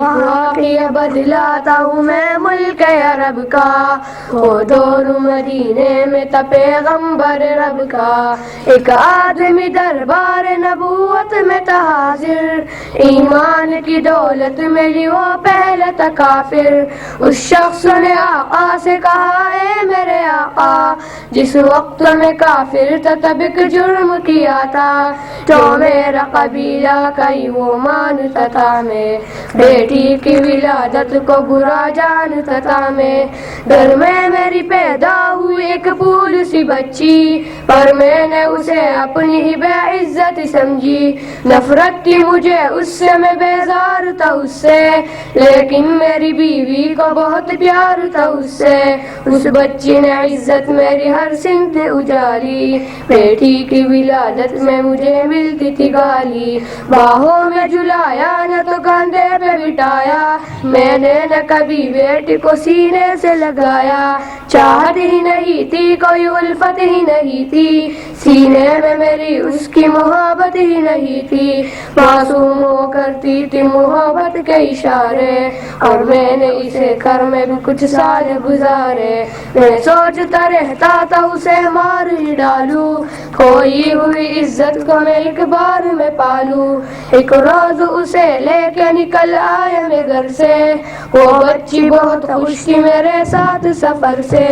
واقعہ بدلاتا ہوں میں ملک عرب کا، ہو دور مدینے میں تا پیغمبر رب کا، ایک آدمی دربار نبوت میں تا حاضر، ایمان کی دولت میں ہی وہ پہلا تا کافر، اس شخص نے آقا سے کہا اے میرے آقا، جس وقت میں کافر تھا تب ایک جرم کیا تھا، تو میرا قبیلہ کئی وہ مانتا تھا، میں بیٹی کی ولادت کو برا جانتا تھا، میں گھر میں میری پیدا ہوئی ایک پھول سی بچی، پر میں نے اسے اپنی ہی بے عزت سمجھی، نفرت تھی مجھے اس سے، میں بیزار تھا اس سے، لیکن میری بیوی کو بہت پیار تھا اس سے، اس بچی نے عزت میری ہر سمت اجالی، بیٹی کی ولادت میں مجھے ملتی تھی گالی، باہوں میں جلایا نہ تو کاندھے پہ بٹھایا، میں نے نہ کبھی بیٹی کو سینے سے لگایا، چاہت ہی نہیں تھی کوئی الفت ہی نہیں تھی، سینے میں میری اس کی محبت ہی نہیں تھی، معصوم ہو کرتی تھی محبت کے اشارے، اور میں نے اسے گھر میں بھی کچھ سال گزارے، میں سوچتا رہتا تھا اسے مار ہی ڈالوں، کھوئی ہوئی عزت کو میں ایک بار میں پالوں، ایک روز اسے لے کے نکل آیا میں گھر سے، وہ بچی بہت خوش تھی میرے ساتھ سفر سے،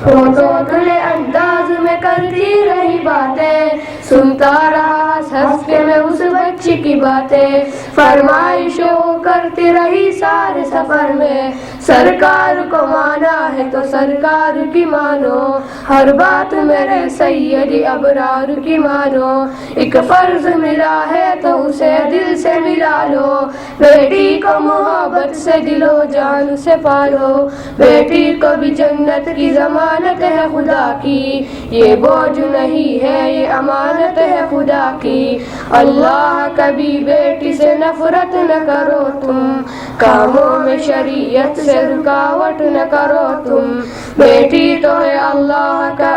دھندلے انداز میں کرتی رہی باتیں، سنتا رہا ہنس کے میں اس بچی کی باتیں، فرمائشوں کرتی رہی سارے سفر میں، سرکار کو مانا ہے تو سرکار کی مانو، ہر بات میرے سیدی ابرار کی مانو، ایک فرض ملا ہے تو اسے دل سے ملا لو، بیٹی کو محبت سے دل و جان سے پالو، بیٹی کو بھی جنت کی ضمانت ہے خدا کی، یہ بوجھ نہیں ہے یہ امانت ہے خدا کی، اللہ کبھی بیٹی سے نفرت نہ کرو تم، کاموں میں شریعت سے رکاوٹ نہ کرو تم، بیٹی تو ہے اللہ کا